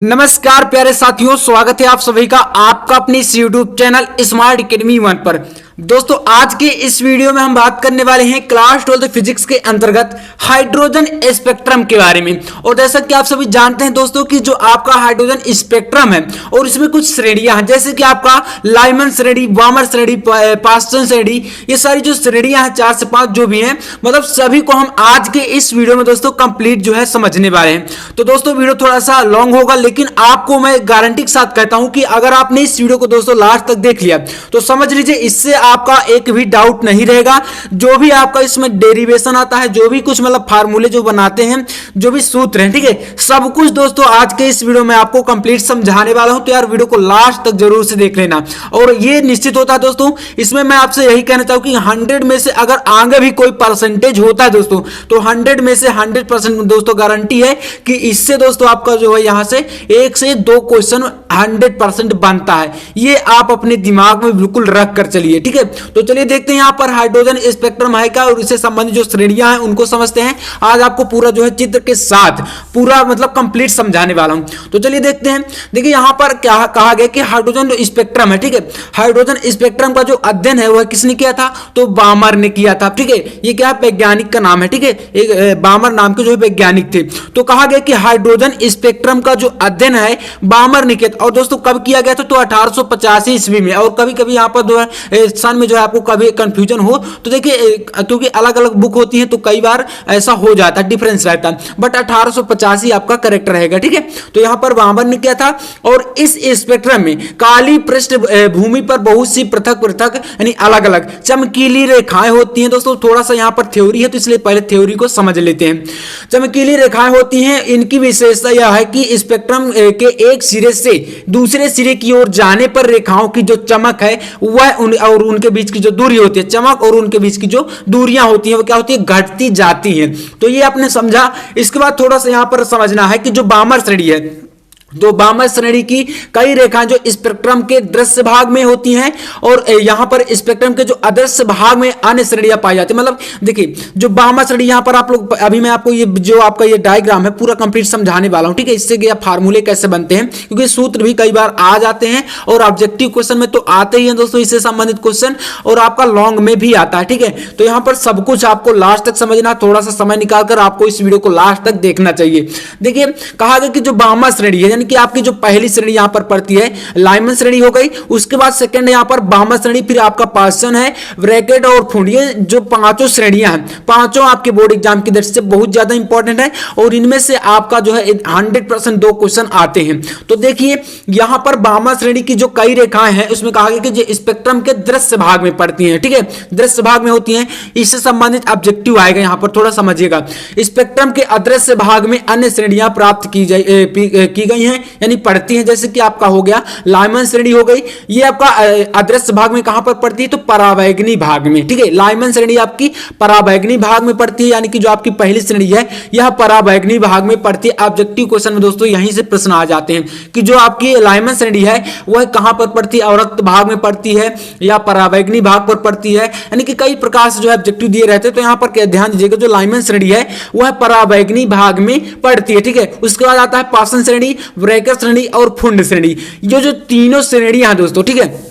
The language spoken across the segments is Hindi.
नमस्कार प्यारे साथियों, स्वागत है आप सभी का आपका अपनी इस यूट्यूब चैनल स्मार्ट एकेडमी 1 पर। दोस्तों आज के इस वीडियो में हम बात करने वाले हैं क्लास 12 फिजिक्स के अंतर्गत हाइड्रोजन स्पेक्ट्रम के बारे में। और जैसा कि आप सभी जानते हैं दोस्तों कि जो आपका हाइड्रोजन स्पेक्ट्रम है और इसमें कुछ श्रेणियां हैं, जैसे कि आपका लाइमन श्रेणी, बामर श्रेणी, पास्टन श्रेणी, ये सारी जो श्रेणियां हैं 4 से 5 जो भी हैं, मतलब सभी को हम आज के इस वीडियो में दोस्तों कंप्लीट जो है समझने वाले हैं। तो दोस्तों वीडियो थोड़ा सा लॉन्ग होगा, लेकिन आपको मैं गारंटी के साथ कहता हूं कि अगर आपने इस वीडियो को दोस्तों लास्ट तक देख लिया तो समझ लीजिए इससे आपका एक भी डाउट नहीं रहेगा। जो भी आपका इसमें डेरिवेशन आता है, जो भी कुछ मतलब फार्मूले जो बनाते हैं, जो भी सूत्र हैं, ठीक है, सब कुछ दोस्तों आज के इस वीडियो में आपको कंप्लीट समझाने वाला हूं। तो यार वीडियो को लास्ट तक जरूर से देख लेना। और ये निश्चित होता है दोस्तों, इसमें मैं आपसे यही कहना चाहूं कि 100 में से अगर आगे भी कोई परसेंटेज होता है दोस्तों, तो 100 में से 100% दोस्तों गारंटी है कि इससे दोस्तों आपका जो है यहां से 1 से 2 क्वेश्चन 100% बनता है। ये आप अपने दिमाग में बिल्कुल रख कर चलिए, ठीक है। तो चलिए देखते हैं यहां पर हाइड्रोजन स्पेक्ट्रम है क्या और इससे संबंधित जो श्रेणियां हैं उनको समझते हैं। आज आपको पूरा जो है चित्र के साथ पूरा मतलब कंप्लीट समझाने वाला हूं। तो चलिए देखते हैं। देखिए यहां पर क्या कहा गया कि हाइड्रोजन जो स्पेक्ट्रम है, ठीक है, हाइड्रोजन स्पेक्ट्रम का जो अध्ययन है वह किसने किया था? तो बामर ने किया था, ठीक है। ये क्या वैज्ञानिक का नाम है, ठीक है, एक बामर नाम के जो है वैज्ञानिक थे। तो कहा गया कि हाइड्रोजन स्पेक्ट्रम का जो अध्ययन है बामर ने किया। और दोस्तों कब किया गया था? तो 1885 ईस्वी में। और कभी कभी यहां पर जो है सन में जो है आपको कभी कंफ्यूजन हो तो देखिए, क्योंकि अलग अलग बुक होती हैं तो कई बार ऐसा हो जाता है, डिफरेंस रहता है, बट 1885 आपका करेक्ट रहेगा, ठीक है। तो यहां पर बामर ने किया था। और इस स्पेक्ट्रम में काली पृष्ठ भूमि पर बहुत सी पृथक पृथक यानी अलग अलग चमकीली रेखाएं होती हैं। दोस्तों थोड़ा सा यहां पर थ्योरी है तो इसलिए पहले थ्योरी को समझ लेते हैं। चमकीली रेखाएं होती हैं, इनकी विशेषता यह है कि स्पेक्ट्रम के एक सिरे से दूसरे सिरे की ओर जाने पर रेखाओं की जो चमक है वह और उनके बीच की जो दूरी होती है, चमक और उनके बीच की जो दूरियां होती हैं वो क्या होती है? घटती जाती हैं। तो ये आपने समझा। इसके बाद थोड़ा सा यहां पर समझना है कि जो बामर श्रेणी है, तो बामर श्रेणी की कई रेखाएं जो स्पेक्ट्रम के दृश्य भाग में होती हैं और यहां पर स्पेक्ट्रम के जो अदृश्य भाग में अन्य श्रेणियां पाई जाती है। मतलब देखिए जो बामर श्रेणी यहां पर आप लोग, अभी मैं आपको ये जो आपका ये डायग्राम है पूरा कंप्लीट समझाने वाला हूं, ठीक है। इससे कि फार्मूले कैसे बनते हैं, क्योंकि सूत्र भी कई बार आ जाते हैं और ऑब्जेक्टिव क्वेश्चन में तो आते ही हैं दोस्तों इससे संबंधित क्वेश्चन, और आपका लॉन्ग में भी आता है, ठीक है। तो यहां पर सब कुछ आपको लास्ट तक समझना, थोड़ा सा समय निकालकर आपको इस वीडियो को लास्ट तक देखना चाहिए। देखिए कहा गया कि जो बामर श्रेणी है, यानी कि आपकी जो पहली श्रेणी यहां पर पड़ती है लाइमन श्रेणी हो गई, उसके बाद सेकंड यहां पर बामर श्रेणी, फिर आपका पास्टन है, ब्रैकेट और फुंड, ये जो पांचों श्रेणियां हैं, पांचों आपके बोर्ड एग्जाम की दृष्टि से बहुत ज्यादा इंपॉर्टेंट है और इनमें से आपका जो है 100% 2 क्वेश्चन आते हैं। तो देखिए यहां पर बामर श्रेणी की जो कई रेखाएं हैं उसमें कहा गया कि जो स्पेक्ट्रम के दृश्य भाग में पड़ती हैं, ठीक है, दृश्य भाग में होती हैं। इससे संबंधित ऑब्जेक्टिव आएगा, यहां पर थोड़ा समझिएगा। स्पेक्ट्रम के अदृश्य भाग में अन्य श्रेणियां प्राप्त की गई हैं, यानी पढ़ती हैं, जैसे कि आपका हो गया लाइमन श्रेणी हो गई। ये आपका अदृश्य भाग में कहां पर पड़ती है? तो परावैगनी भाग में, ठीक है। लाइमन श्रेणी आपकी परावैगनी भाग में पड़ती है, यानी कि जो आपकी पहली श्रेणी है यह परावैगनी भाग में पड़ती है। ऑब्जेक्टिव क्वेश्चन में दोस्तों यहीं से प्रश्न आ जाते हैं कि जो आपकी लाइमन श्रेणी है वह कहां पर पड़ती है? अवरक्त भाग में पड़ती है या परावैगनी भाग पर पड़ती है, यानी कि कई प्रकार से जो है ऑब्जेक्टिव दिए रहते हैं। तो यहां पर ध्यान दीजिएगा जो लाइमन श्रेणी है वह परावैगनी भाग में पड़ती है, ठीक है। उसके बाद आता है पास्टन श्रेणी, ब्रैकेट श्रेणी और फुंड श्रेणी। जो तीनों श्रेणियां हैं दोस्तों, ठीक है,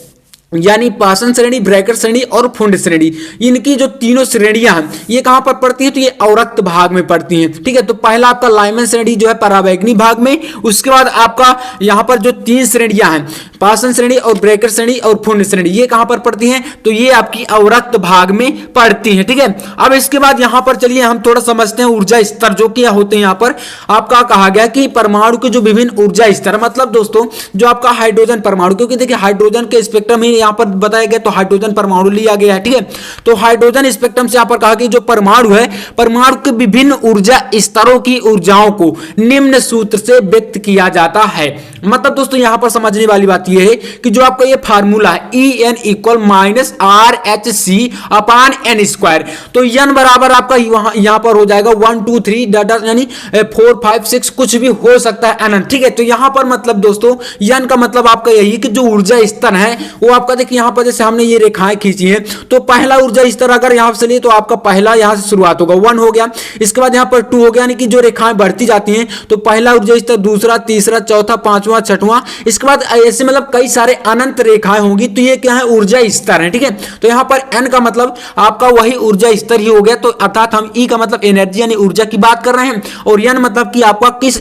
यानी पास्टन श्रेणी, ब्रैकेट श्रेणी और फुंड श्रेणी, इनकी जो तीनों श्रेणियां हैं ये कहां पर पड़ती है? तो ये अवरक्त भाग में पड़ती हैं, ठीक है। तो पहला आपका लाइमन श्रेणी जो है परावैगनी भाग में, उसके बाद आपका यहां पर जो 3 श्रेणियां हैं, पास्टन श्रेणी और ब्रैकेट श्रेणी और फुंड श्रेणी, ये कहां पर पड़ती हैं? तो ये आपकी अवरक्त भाग में पड़ती हैं, ठीक है। अब इसके बाद यहां पर चलिए हम थोड़ा समझते हैं ऊर्जा स्तर जो क्या होते हैं। यहां पर आपका कहा गया कि परमाणु के जो विभिन्न ऊर्जा स्तर, मतलब दोस्तों जो आपका हाइड्रोजन परमाणु, क्योंकि देखिए हाइड्रोजन के स्पेक्ट्रम ही यहां पर बताया गया तो हाइड्रोजन परमाणु लिया गया है, ठीक है। तो हाइड्रोजन स्पेक्ट्रम से यहां पर कहा कि जो परमाणु है, परमाणु के विभिन्न ऊर्जा स्तरों की ऊर्जाओं को निम्न सूत्र से व्यक्त किया जाता है। मतलब दोस्तों यहाँ पर समझने वाली बात यह है कि जो आपका ये फार्मूला है En इक्वल माइनस RHC अपान n स्क्वायर, तो n बराबर आपका यहाँ पर हो जाएगा 1 2 3 डाटा यानी 4 5 6 कुछ भी हो सकता है अनंत। ठीक है, तो यहाँ पर मतलब दोस्तों n का मतलब आपका यही कि जो ऊर्जा स्तर है वो आपका देखिए यहाँ पर जैसे हमने ये रेखाएं खींची है, तो पहला ऊर्जा स्तर अगर यहाँ से लिए तो आपका पहला यहाँ से शुरुआत होगा 1 हो गया, इसके बाद यहाँ पर 2 हो गया, यानी कि जो रेखाएं बढ़ती जाती हैं तो पहला ऊर्जा स्तर, दूसरा, तीसरा, चौथा, पांचवा, छठवां, इसके बाद ऐसे मतलब कई सारे अनंत रेखाएं होंगी, तो ये क्या है ऊर्जा स्तर है। ठीक है, तो यहाँ पर n का मतलब आपका वही ऊर्जा स्तर ही हो गया, तो अर्थात हम E का मतलब एनर्जी यानी ऊर्जा की बात कर रहे हैं और n मतलब कि आपका किस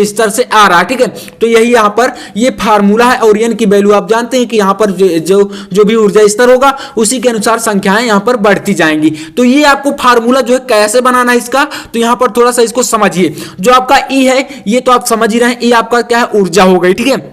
स्तर से आ रहा है। ठीक है, तो यही यहाँ पर ये फार्मूला है और n की वैल्यू आप जानते हैं कि यहाँ पर जो भी ऊर्जा स्तर होगा उसी के अनुसार संख्याएं यहाँ पर बढ़ती जाएंगी। तो ये आपको फार्मूला जो है कैसे बनाना है इसका, तो यहाँ पर थोड़ा सा इसको समझिए। जो आपका E है ये तो आप समझ ही रहे हैं, E आपका क्या है ऊर्जा हो गई। ठीक है,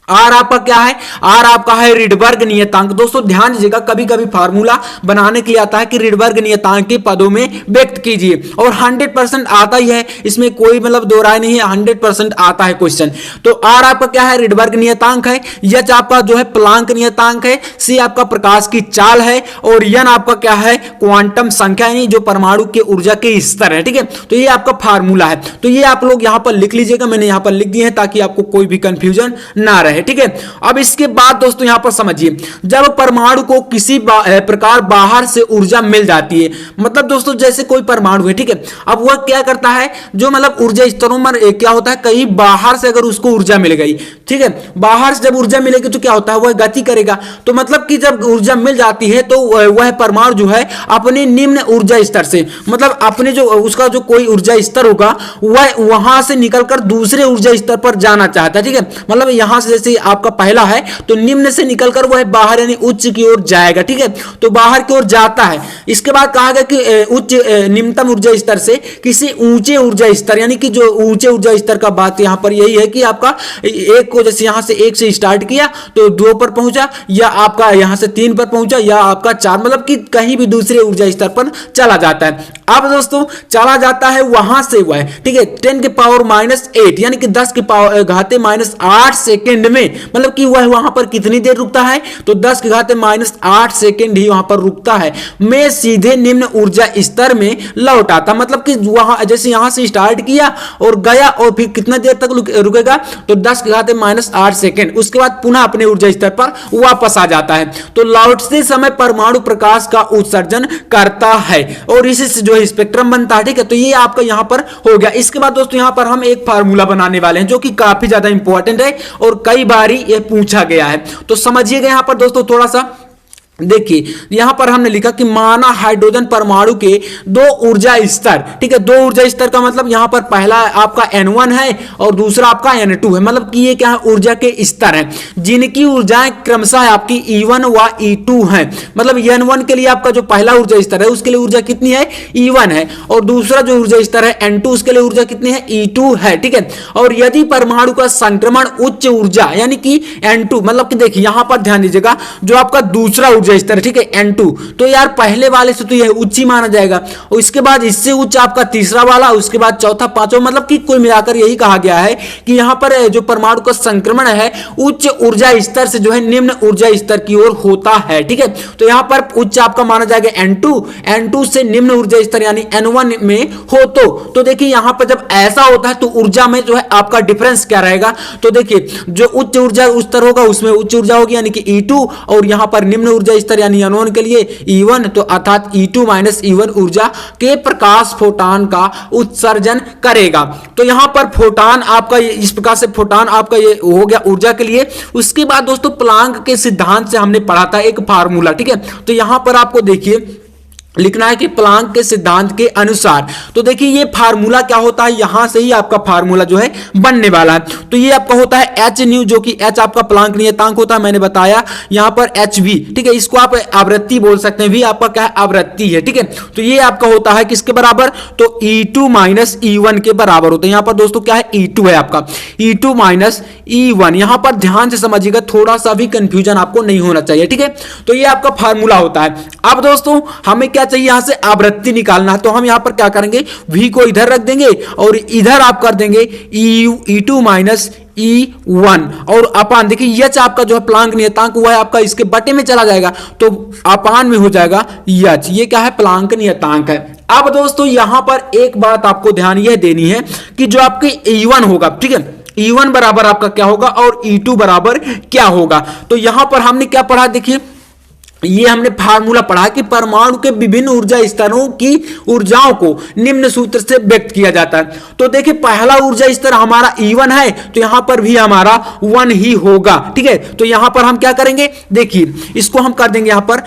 आर आपका क्या है, आर आपका है रिडबर्ग नियतांक। दोस्तों ध्यान दीजिएगा, कभी कभी फार्मूला बनाने के लिए आता है कि रिडबर्ग नियतांक के पदों में व्यक्त कीजिए और 100% आता ही है, इसमें कोई मतलब दो राय नहीं है, 100% आता है क्वेश्चन। तो आर आपका क्या है रिडबर्ग नियतांक है, एच आपका जो है प्लांक नियतांक है, सी आपका प्रकाश की चाल है और एन आपका क्या है क्वांटम संख्या यानी जो परमाणु के ऊर्जा के स्तर है। ठीक है, तो ये आपका फार्मूला है, तो ये आप लोग यहां पर लिख लीजिएगा, मैंने यहां पर लिख दिए हैं ताकि आपको कोई भी कंफ्यूजन ना रहे। ठीक है, अब इसके बाद दोस्तों यहां पर समझिए, जब परमाणु को किसी प्रकार बाहर से ऊर्जा मिल जाती है, मतलब दोस्तों जैसे कोई परमाणु है, ठीक है, अब वह क्या करता है, जो मतलब ऊर्जा स्तरों में क्या होता है, कहीं बाहर से अगर उसको ऊर्जा मिल गई, ठीक है, बाहर से जब ऊर्जा मिलेगी तो क्या होता है, वह गति करेगा। तो मतलब कि जब ऊर्जा मिल जाती है तो वह परमाणु जो है अपने निम्न ऊर्जा स्तर से, मतलब अपने जो उसका जो कोई ऊर्जा स्तर होगा वह वहां से निकलकर दूसरे ऊर्जा स्तर पर जाना चाहता है। ठीक है, मतलब यहां से जैसे आपका पहला है तो निम्न से निकलकर वह बाहर यानी उच्च की ओर जाएगा। ठीक है, तो बाहर की ओर जाता है। इसके बाद कहा गया कि उच्च निम्नतम ऊर्जा स्तर से किसी ऊंचे ऊर्जा स्तर, यानी कि जो ऊंचे ऊर्जा स्तर का बात यहां पर यही है कि आपका एक को जैसे यहां से 1 से स्टार्ट किया तो 2 पर पहुंचा, या आपका यहां से 3 पर पहुंचा, या आपका 4, मतलब कि कहीं भी दूसरे ऊर्जा स्तर पर चला जाता है। अब दोस्तों चला जाता है वहां से वह, ठीक है, 10 के पावर -8 यानी कि 10 के पावर घाते -8 सेकेंड में, मतलब कि वह वहां पर कितनी देर रुकता है, तो 10 के घाते -8 सेकेंड ही वहां पर रुकता है, मैं सीधे निम्न ऊर्जा स्तर में लौट आता। मतलब कि वहां जैसे यहां से स्टार्ट किया और गया और फिर कितना देर तक रुकेगा, तो 10 के घाते -8 सेकेंड, उसके बाद पुनः अपने ऊर्जा स्तर पर वापस आ जाता है। तो लौटते समय परमाणु प्रकाश का उत्सर्जन करता है और इसी से जो स्पेक्ट्रम बनता है। ठीक है, तो ये आपका यहां पर हो गया। इसके बाद दोस्तों यहां पर हम एक फार्मूला बनाने वाले हैं जो कि काफी ज्यादा इंपॉर्टेंट है और कई बार ये पूछा गया है, तो समझिएगा यहां पर दोस्तों थोड़ा सा देखिए, यहां पर हमने लिखा कि माना हाइड्रोजन परमाणु के 2 ऊर्जा स्तर, ठीक है, 2 ऊर्जा स्तर का मतलब यहां पर पहला आपका N1 है और दूसरा आपका N2 है, मतलब कि ये क्या है ऊर्जा के स्तर हैं जिनकी ऊर्जाएं क्रमशः आपकी E1 व E2 हैं। मतलब N1 के लिए आपका जो पहला ऊर्जा स्तर है उसके लिए ऊर्जा कितनी है, E1 है, और दूसरा जो ऊर्जा स्तर है N2 उसके लिए ऊर्जा कितनी है, E2 है। ठीक है, और यदि परमाणु का संक्रमण उच्च ऊर्जा यानी कि N2, मतलब कि देखिए यहां पर ध्यान दीजिएगा, जो आपका दूसरा स्तर, ठीक है, N2, तो यार पहले वाले से तो यह उच्च ही माना जाएगा, और इसके बाद इससे उच्च आपका तीसरा वाला, उसके बाद चौथा, पांचवा, मतलब कि कुल मिलाकर यही कहा गया है कि यहां पर जो परमाणु का संक्रमण है उच्च ऊर्जा स्तर से जो है निम्न ऊर्जा स्तर की ओर होता है। ठीक है, तो यहां पर उच्च आपका माना जाएगा N2 से निम्न ऊर्जा स्तर यानी N1 में हो, तो देखिए यहां पर जब ऐसा होता है तो ऊर्जा में जो है आपका डिफरेंस क्या रहेगा, तो देखिए जो उच्च ऊर्जा स्तर होगा उसमें उच्च ऊर्जा होगी यानी कि E2, और यहां पर निम्न ऊर्जा स्तर यानी N1 के लिए E1, तो अर्थात E2 - E1 ऊर्जा के प्रकाश फोटॉन का उत्सर्जन करेगा। तो यहां पर फोटॉन आपका इस प्रकार से फोटॉन आपका ये हो गया ऊर्जा के लिए। उसके बाद दोस्तों प्लांक के सिद्धांत से हमने पढ़ा था एक फार्मूला, ठीक है, तो यहां पर आपको देखिए लिखना है कि प्लांक के सिद्धांत के अनुसार, तो देखिए ये फार्मूला क्या होता है, यहां से ही आपका फार्मूला जो है बनने वाला है। तो ये आपका होता है एच न्यू, जो कि एच आपका प्लांक नियतांक होता है, मैंने बताया यहां पर एच वी, ठीक है, इसको आप आवृत्ति बोल सकते हैं, वी आपका क्या है आवृत्ति है। ठीक है, तो ये आपका होता है किसके बराबर, तो E2 - E1 के बराबर होता है। यहां पर दोस्तों क्या है E2 है आपका, E2 - E1, यहां पर ध्यान से समझिएगा, थोड़ा सा भी कंफ्यूजन आपको नहीं होना चाहिए। ठीक है, तो ये आपका फार्मूला होता है। अब दोस्तों हमें क्या चाहिए, यहाँ से आवृत्ति निकालना है। तो हम यहाँ पर क्या करेंगे, v को इधर रख देंगे और इधर आप कर देंगे E2 माइनस E1 और अपान, देखिए एच आपका जो है प्लांक नियतांक हुआ है आपका इसके बटे में चला जाएगा, तो अपान में हो जाएगा एच। ये क्या है, प्लांक नियतांक है। अब दोस्तों यहां पर एक बात आपको ध्यान यह देनी है कि जो आपके E1 होगा, ठीक है, E1 बराबर आपका क्या होगा और E2 बराबर क्या होगा। तो यहां पर हमने क्या पढ़ा, देखिए ये हमने फार्मूला पढ़ा कि परमाणु के विभिन्न ऊर्जा स्तरों की ऊर्जाओं को निम्न सूत्र से व्यक्त किया जाता है। तो देखिए पहला ऊर्जा स्तर हमारा E1 है, तो यहां पर भी हमारा 1 ही होगा, ठीक है। तो यहां पर हम क्या करेंगे, देखिए इसको हम कर देंगे, यहां पर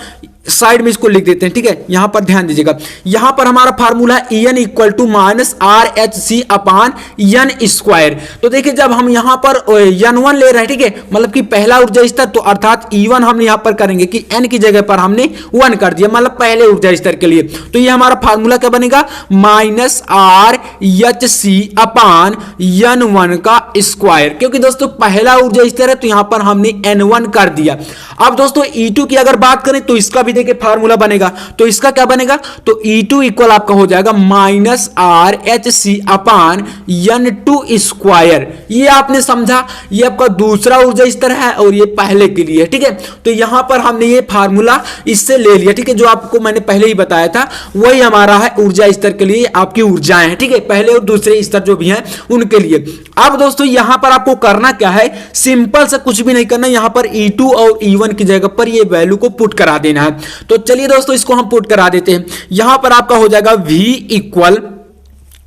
साइड में इसको लिख देते हैं, ठीक है। यहां पर ध्यान दीजिएगा, यहां पर हमारा फार्मूला है En equal to minus RH upon n square. तो देखिए जब हम यहां पर N1 ले रहे हैं, ठीक है, मतलब कि पहला ऊर्जा स्तर, तो अर्थात E1 हम यहां पर करेंगे कि N की जगह पर हमने 1 कर दिया, मतलब पहले ऊर्जा स्तर के लिए। तो ये हमारा फार्मूला क्या बनेगा, माइनस RH अपान N1 का स्क्वायर, क्योंकि दोस्तों पहला ऊर्जा स्तर है तो यहां पर हमने N1 कर दिया। अब दोस्तों E2 की अगर बात करें तो इसका भी देखिए फार्मूला बनेगा, तो इसका क्या बनेगा, तो E2 इक्वल आपका हो जाएगा माइनस RH अपान N2 स्क्वायर। ये आपने समझा, ये आपका दूसरा ऊर्जा स्तर है और ये पहले के लिए, ठीक है। तो यहां पर हमने ये फार्मूला इससे ले लिया, ठीक है, जो आपको मैंने पहले ही बताया था वही हमारा है ऊर्जा स्तर के लिए आपकी ऊर्जाएं हैं, ठीक है, पहले और दूसरे स्तर जो भी हैं उनके लिए। अब दोस्तों यहां पर आपको करना क्या है, सिंपल से कुछ भी नहीं करना, यहां पर E2 और E1 की जगह पर ये वैल्यू को पुट करा देना है। तो चलिए दोस्तों इसको हम पुट करा देते हैं। यहां पर आपका हो जाएगा V इक्वल,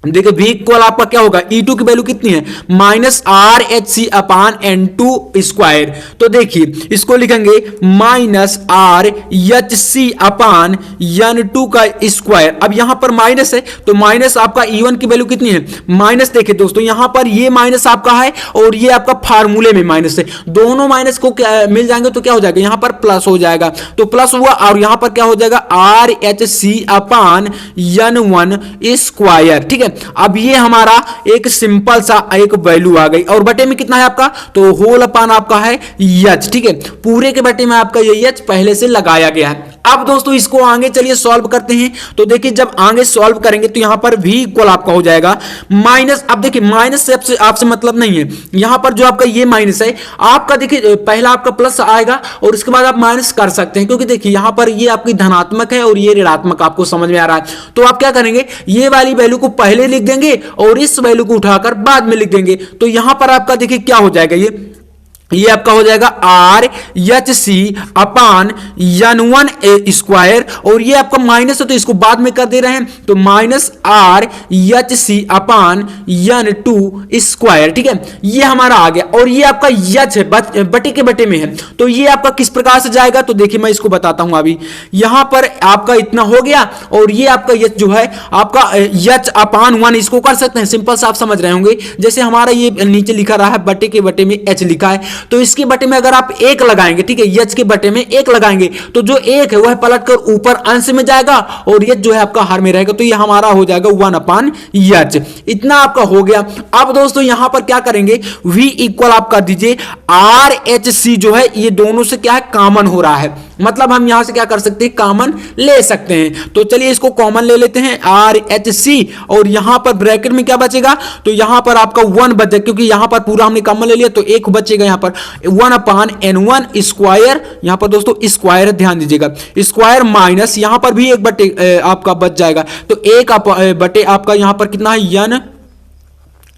देखिए V इक्वल आपका क्या होगा, E2 की वैल्यू कितनी है, माइनस RH अपान N2 स्क्वायर। तो देखिए इसको लिखेंगे माइनस RH अपान N2 का स्क्वायर। अब यहां पर माइनस है तो माइनस आपका E1 की वैल्यू कितनी है, माइनस, देखिए दोस्तों यहां पर ये माइनस आपका है और ये आपका फार्मूले में माइनस है, दोनों माइनस को मिल जाएंगे तो क्या हो जाएगा, यहां पर प्लस हो जाएगा, तो प्लस हुआ और यहां पर क्या हो जाएगा RH अपान N1 स्क्वायर, ठीक है। अब ये हमारा एक सिंपल सा एक वैल्यू आ गई और बटे में कितना है आपका, तो होल अपान आपका है एच, ठीक है, पूरे के बटे में आपका ये एच पहले से लगाया गया है। अब दोस्तों इसको आगे चलिए सॉल्व करते हैं। तो देखिए जब आगे सॉल्व करेंगे तो यहां पर v इक्वल आपका हो जाएगा माइनस, अब देखिए माइनस से आपसे मतलब नहीं है, यहां पर जो आपका ये माइनस है आपका, देखिए पहला आपका प्लस आएगा और उसके बाद आप माइनस कर सकते हैं, क्योंकि देखिए यहां पर ये आपकी धनात्मक है और ये ऋणात्मक, आपको समझ में आ रहा है। तो आप क्या करेंगे, ये वाली वैल्यू को पहले लिख देंगे और इस वैल्यू को उठाकर बाद में लिख देंगे। तो यहां पर आपका देखिए क्या हो जाएगा, ये आपका हो जाएगा RH अपान N1 स्क्वायर, और ये आपका माइनस है तो इसको बाद में कर दे रहे हैं, तो माइनस RH अपान N2 स्क्वायर, ठीक है, ये हमारा आ गया। और ये आपका यच है, बटे के बटे में है, तो ये आपका किस प्रकार से जाएगा, तो देखिए मैं इसको बताता हूं। अभी यहां पर आपका इतना हो गया और ये आपका यच जो है आपका यच अपान 1, इसको कर सकते हैं, सिंपल से आप समझ रहे होंगे। जैसे हमारा ये नीचे लिखा रहा है बटे के बटे में एच लिखा है, तो इसके बटे में अगर आप एक लगाएंगे, ठीक है, एच के बटे में एक लगाएंगे तो जो एक है वह पलटकर ऊपर अंश में जाएगा और एच जो है आपका हर में रहेगा, तो ये हमारा हो जाएगा 1 अपान एच। इतना आपका हो गया। अब दोस्तों यहां पर क्या करेंगे, v इक्वल आप कर दीजिए RH जो है ये दोनों से क्या है, कॉमन हो रहा है, मतलब हम यहां से क्या कर सकते हैं, कॉमन ले सकते हैं। तो चलिए इसको कॉमन ले लेते हैं RH, और यहां पर ब्रैकेट में क्या बचेगा, तो यहां पर आपका 1 बचेगा, क्योंकि यहां पर पूरा हमने कॉमन ले लिया तो एक बचेगा यहां पर 1 अपान N1 स्क्वायर, यहां पर दोस्तों स्क्वायर ध्यान दीजिएगा, स्क्वायर माइनस यहां पर भी एक बटे आपका बच जाएगा, तो एक बटे आपका यहां पर कितना है,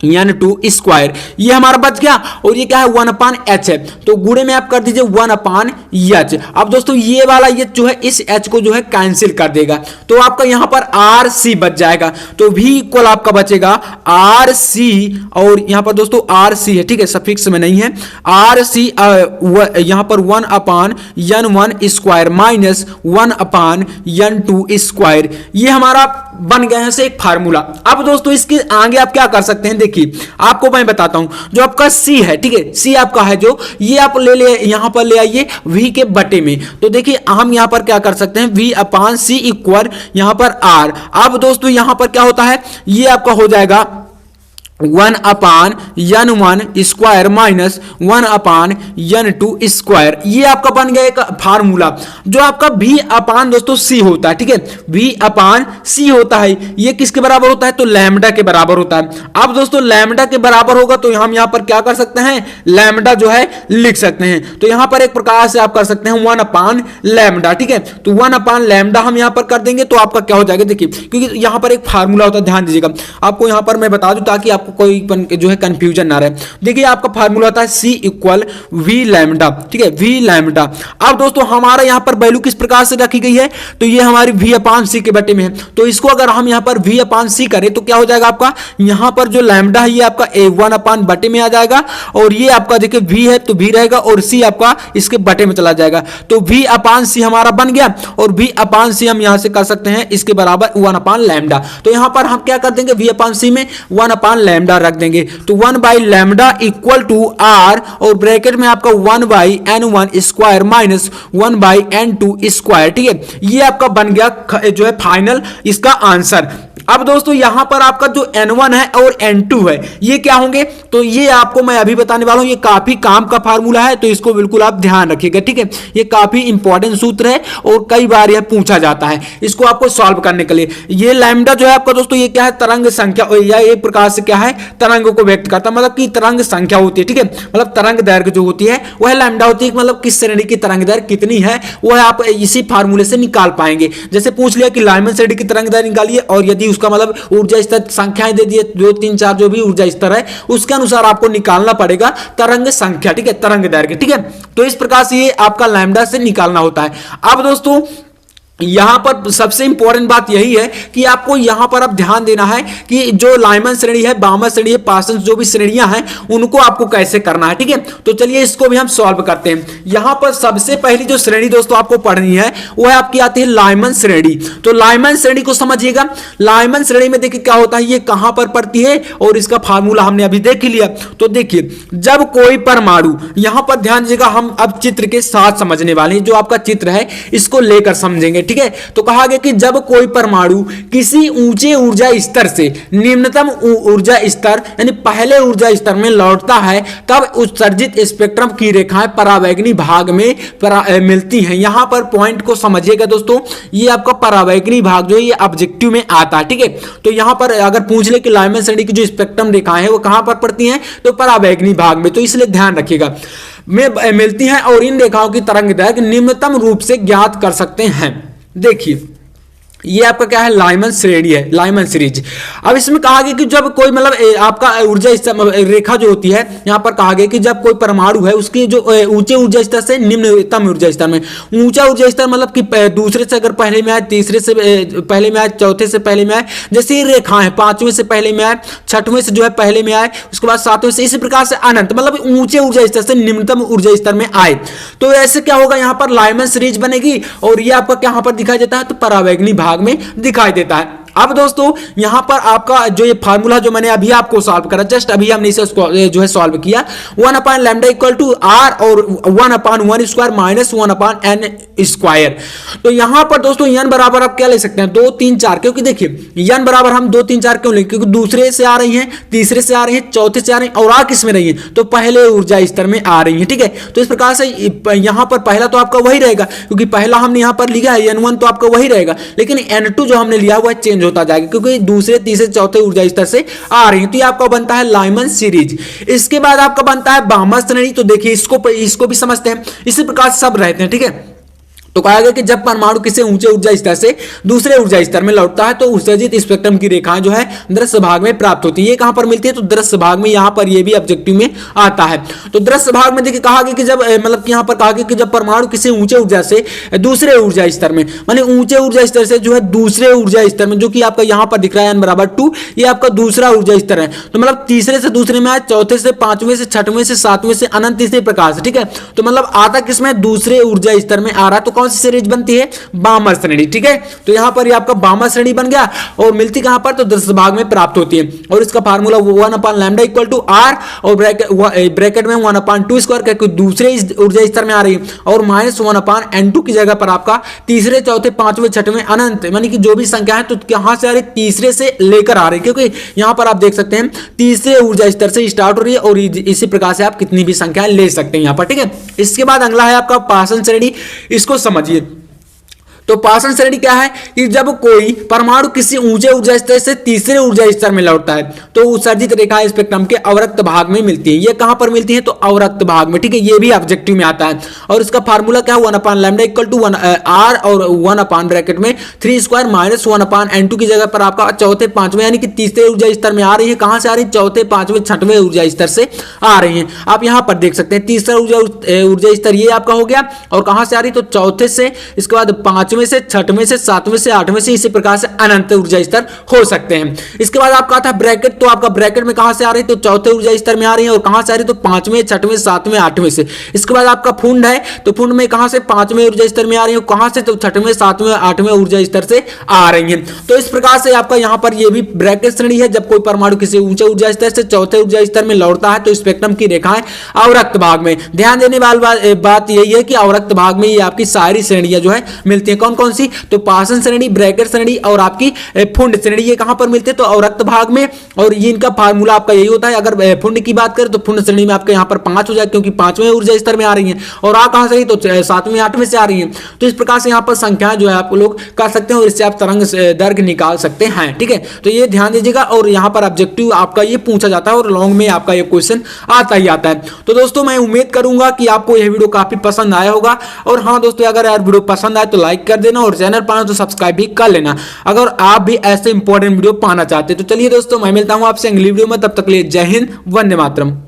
N2 स्क्वायर, ये हमारा बच गया। और ये क्या है, 1 अपान एच है, तो गुणे में आप कर दीजिए 1 अपान एच। अब दोस्तों ये वाला ये जो है इस एच को जो है कैंसिल कर देगा, तो आपका यहां पर आर सी बच जाएगा, तो v इक्वल आपका बचेगा आर सी, और यहां पर दोस्तों आर सी है, ठीक है, सफिक्स में नहीं है, आर सी यहां पर 1 अपान N1 स्क्वायर माइनस 1 अपान N2 स्क्वायर, ये हमारा बन गया है से एक फार्मूला। अब दोस्तों इसके आगे आप क्या कर सकते हैं, देखिए आपको मैं बताता हूं, जो आपका C है, ठीक है, C आपका है जो, ये आप ले यहां पर ले आइए V के बटे में, तो देखिए हम यहां पर क्या कर सकते हैं, V अपान C इक्वल यहां पर R। अब दोस्तों यहां पर क्या होता है, ये आपका हो जाएगा 1/n1 square minus 1/n2 square. ये आपका बन गया एक फार्मूला जो आपका V/, दोस्तों C होता है, ठीक है, V/C होता है। ये किसके बराबर होता है? तो लैम्डा के बराबर होता है। अब दोस्तों लैम्डा के बराबर होगा तो हम यहाँ पर क्या कर सकते हैं? लैम्डा जो है लिख सकते हैं। तो यहाँ पर एक प्रकार से आप कर सकते हैं 1/λ, ठीक है। तो 1/λ हम यहाँ पर कर देंगे तो आपका क्या हो जाएगा, देखिए, क्योंकि यहाँ पर एक फार्मूला होता है, ध्यान दीजिएगा। आपको यहाँ पर मैं बता दूं ताकि आपको कोई जो है कंफ्यूजन ना रहे। देखिए आपका फार्मूला होता है C = V λ, ठीक है, V λ। अब दोस्तों हमारा यहाँ पर वैल्यू किस प्रकार से रखी गई है? तो ये हमारी V/C के बटे में है। तो इसको अगर हम यहाँ पर V/C करें तो क्या हो जाएगा आपका? यहाँ पर जो लैम्डा है ये आपका 1/, बटे में आ जाएगा, और ये आपका देखिए V है तो V रहेगा, और C आपका इसके बटे में चला जाएगा। तो V/C हमारा बन गया, और V/C हम यहाँ से कर सकते हैं इसके बराबर 1/λ। तो यहाँ पर हम क्या कर देंगे? V/C में 1/λ रख देंगे। तो 1/λ इक्वल टू R, और ब्रैकेट में आपका 1/n1 square minus 1/n2 square, ठीक है। ये आपका बन गया जो है फाइनल इसका आंसर। अब दोस्तों यहां पर आपका जो n1 है और n2 है ये क्या होंगे? तो ये आपको मैं अभी बताने वाला हूं। ये काफी काम का फार्मूला है तो इसको बिल्कुल आप ध्यान रखिएगा, ठीक है। ये काफी इंपॉर्टेंट सूत्र है और कई बार यह पूछा जाता है इसको आपको सॉल्व करने के लिए। ये लैम्डा जो है आपका दोस्तों ये क्या है? तरंग संख्या, या एक प्रकार से क्या है? तरंग को व्यक्त करता है, मतलब कि तरंग संख्या होती है, ठीक है। मतलब तरंग दैर्घ्य जो होती है वह लैम्डा होती है, मतलब किस श्रेणी की तरंग दैर्घ्य कितनी है वह आप इसी फार्मूले से निकाल पाएंगे। जैसे पूछ लिया कि लाइमन श्रेणी की तरंग दैर्घ्य निकालिए, और यदि उसका मतलब ऊर्जा स्तर संख्याएं दे दिए 2 3 4 जो भी ऊर्जा स्तर है उसके अनुसार आपको निकालना पड़ेगा तरंग संख्या, ठीक है, तरंग दैर्घ्य, ठीक है। तो इस प्रकार से ये आपका लैम्डा से निकालना होता है। अब दोस्तों यहां पर सबसे इंपॉर्टेंट बात यही है कि आपको यहां पर अब ध्यान देना है कि जो लाइमन श्रेणी है, बामर श्रेणी है, पार्सन जो भी श्रेणियां हैं उनको आपको कैसे करना है, ठीक है। तो चलिए इसको भी हम सॉल्व करते हैं। यहां पर सबसे पहली जो श्रेणी दोस्तों आपको पढ़नी है वह आपकी आती है लाइमन श्रेणी। तो लाइमन श्रेणी को समझिएगा। लाइमन श्रेणी में देखिए क्या होता है, ये कहां पर पड़ती है और इसका फार्मूला हमने अभी देख लिया। तो देखिए जब कोई परमाणु, यहां पर ध्यान दीजिएगा, हम अब चित्र के साथ समझने वाले हैं, जो आपका चित्र है इसको लेकर समझेंगे, ठीक है। तो कहा गया कि जब कोई परमाणु किसी ऊंचे ऊर्जा स्तर से निम्नतम ऊर्जा स्तर यानी पहले ऊर्जा स्तर में लौटता है तब उत्सर्जित स्पेक्ट्रम की रेखाएं परावैगनी भाग में मिलती हैं। यहां पर पॉइंट को समझिएगा दोस्तों, ये आपका परावैगनी भाग जो है ये ऑब्जेक्टिव में आता है, ठीक है। तो यहां पर अगर पूछ ले कि लाइमन श्रेणी की जो स्पेक्ट्रम रेखाएं हैं वो कहां पर पड़ती हैं, तो परावैगनी भाग में, तो इसलिए ध्यान रखिएगा में मिलती हैं, और इन रेखाओं की तरंग दैर्घ्य निम्नतम रूप से ज्ञात कर सकते हैं। देखिए ये आपका क्या है? लाइमन श्रेणी है, लाइमन सीरीज। अब इसमें कहा गया कि जब कोई मतलब आपका ऊर्जा रेखा जो होती है, यहां पर कहा गया कि जब कोई परमाणु है उसके जो ऊंचे ऊर्जा स्तर से निम्नतम ऊर्जा स्तर में, ऊंचा ऊर्जा स्तर मतलब कि दूसरे से अगर पहले में आए, तीसरे से पहले में आए, चौथे से पहले में आए, जैसे ये रेखा है, 5वें से पहले में आए, 6वें से जो है पहले में आए, उसके बाद 7वें से, इसी प्रकार से अनंत मतलब ऊंचे ऊर्जा स्तर से निम्नतम ऊर्जा स्तर में आए। तो ऐसे क्या होगा, यहां पर लाइमन सीरीज बनेगी, और ये आपका क्या पर दिखाई देता है, तो परावैगनी भाग में दिखाई देता है। अब दोस्तों यहां पर आपका जो ये फार्मूला जो मैंने अभी आपको सॉल्व करा, जस्ट अभी हमने इसे जो है सॉल्व किया, 1/λ इक्वल टू R और 1/1 स्क्वायर माइनस 1/n स्क्वायर। तो यहां पर दोस्तों n बराबर आप क्या ले सकते हैं, 2 3 4, क्योंकि देखिए n बराबर हम 2 3 4 क्यों लेंगे, क्योंकि दूसरे से आ रही हैं, तीसरे से आ रही हैं, चौथे से आ रही हैं, और किस में रही है, तो पहले ऊर्जा स्तर में आ रही है, ठीक है। तो इस प्रकार से यहां पर पहला तो आपका वही रहेगा, क्योंकि पहला हमने यहां पर लिया है n1, तो आपका वही रहेगा, लेकिन n2 जो हमने लिया हुआ है चेंज होता जाएगा, क्योंकि दूसरे तीसरे चौथे ऊर्जा स्तर से आ रही है। तो ये आपका बनता है लाइमन सीरीज। इसके बाद आपका बनता है बामर श्रेणी। तो देखिए इसको भी समझते हैं, इसी प्रकार सब रहते हैं, ठीक है। तो कहा गया कि जब परमाणु किसी ऊंचे ऊर्जा स्तर से दूसरे ऊर्जा स्तर में लौटता है तो उत्सर्जित स्पेक्ट्रम की रेखाएं जो है दृश्य भाग में प्राप्त होती है। ये कहां पर मिलती है, तो दृश्य भाग में, यहां पर ये भी ऑब्जेक्टिव में आता है। तो दृश्य भाग में देखिए कहा गया कि जब मतलब कि यहां पर कहा गया कि जब परमाणु किसी ऊंचे ऊर्जा से दूसरे ऊर्जा स्तर में, माने ऊंचे ऊर्जा स्तर से जो है दूसरे ऊर्जा स्तर में, जो कि आपका यहां पर दिख रहा है n=2, ये आपका दूसरा ऊर्जा स्तर है। तो मतलब तीसरे से दूसरे में आए, चौथे से पांचवें से छठवें से सातवें से अनंत, इसी प्रकार से, ठीक है। तो मतलब आता किसमें, दूसरे ऊर्जा स्तर में आ रहा है। तो कौन सी सीरीज बनती है, बामर श्रेणी। ठीक है, तो यहाँ पर ये आपका बामर श्रेणी बन गया और मिलती कहां पर, तो 10 भाग में प्राप्त होती है। और इसका फार्मूला 1/λ इक्वल टू r और ब्रैकेट में 1/2 स्क्वायर करके दूसरे ऊर्जा स्तर में आ रही है और -1/n2 की जगह पर आपका तीसरे, चौथे, पांचवें, छठवें अनंत, यानी कि जो भी संख्या है तो कहां से आ रही, तीसरे से लेकर आ रही है, क्योंकि यहां पर आप देख सकते हैं तीसरे ऊर्जा स्तर से स्टार्ट हो रही है और इसी प्रकार से आप कितनी भी संख्याएं ले सकते हैं यहां पर। ठीक है, इसके बाद अगला है आपका पाषाण श्रेणी। इसको समझिए। तो पाषाण श्रेणी क्या है कि जब कोई परमाणु किसी ऊंचे ऊर्जा स्तर से तीसरे ऊर्जा स्तर में लौटता है तो उत्सर्जित रेखा स्पेक्ट्रम के अवरक्त भाग में मिलती है। ये कहां पर मिलती है, तो अवरक्त भाग में। ठीक है, ये भी ऑब्जेक्टिव में आता है और इसका फार्मूला क्या है, 1/λ इक्वल टू r और 1 ब्रैकेट में 3 स्क्वायर माइनस 1/n2 की जगह पर आपका चौथे, पांचवें, यानी कि तीसरे ऊर्जा स्तर में आ रही है। कहां से आ रही है, चौथे, पांचवें, छठवें ऊर्जा स्तर से आ रही है। आप यहां पर देख सकते हैं तीसरा ऊर्जा स्तर ये आपका हो गया और कहां से आ रही है, तो चौथे से, इसके बाद पांचवें से, छठवें से, सातवें से, आठवें से, इसी प्रकार से अनंत ऊर्जा स्तर हो सकते हैं। इसके बाद आपका था ब्रैकेट, तो आपका ब्रैकेट में कहां से आ रही है, तो चौथे ऊर्जा स्तर में आ रही है और कहां से आ रही है, तो पांचवें, छठवें, सातवें, आठवें से। इसके बाद आपका फुंड है, तो फुंड में कहां से, पांचवें ऊर्जा स्तर में आ रही है, कहां से, तो छठवें, सातवें, आठवें ऊर्जा स्तर से आ रही है। तो इस प्रकार से आपका यहां पर यह भी ब्रैकेट श्रेणी है। जब कोई परमाणु किसी ऊंचे ऊर्जा स्तर से चौथे ऊर्जा स्तर में लौटता है तो स्पेक्ट्रम की रेखाएं अवरक्त भाग में। ध्यान देने वाली बात यही है कि अवरक्त भाग में ये आपकी सारी श्रेणियां जो है मिलती है। कौन कौन सी, तो पाषाण श्रेणी, ब्रैकेट श्रेणी और आपकी फुंड श्रेणी, ये कहां पर मिलते हैं, तो अवरक्त भाग में। और ये इनका फार्मूला आपका यही होता है। अगर फुंड की बात करें तो फुंड श्रेणी में आपके यहां पर 5 हो जाए, क्योंकि पांचवें ऊर्जा स्तर में आ रही है और आ कहां से, तो सातवें, आठवें से आ रही है। तो इस प्रकार से यहां पर संख्याएं जो है आप लोग कर सकते हैं और इससे आप तरंग दैर्घ्य निकाल सकते हैं। ठीक है, तो ये ध्यान दीजिएगा और यहां पर ऑब्जेक्टिव आपका ये पूछा जाता है और लॉन्ग में आपका ये क्वेश्चन आता ही आता है। तो दोस्तों मैं उम्मीद करूंगा कि आपको यह वीडियो काफी पसंद आया होगा। और हाँ दोस्तों, अगर यार वीडियो पसंद आए तो लाइक कर देना और चैनल पर तो सब्सक्राइब भी कर लेना, अगर आप भी ऐसे इंपॉर्टेंट वीडियो पाना चाहते हैं। तो चलिए दोस्तों, मैं मिलता हूं आपसे अगली वीडियो में, तब तक के लिए जय हिंद, वंदे मातरम।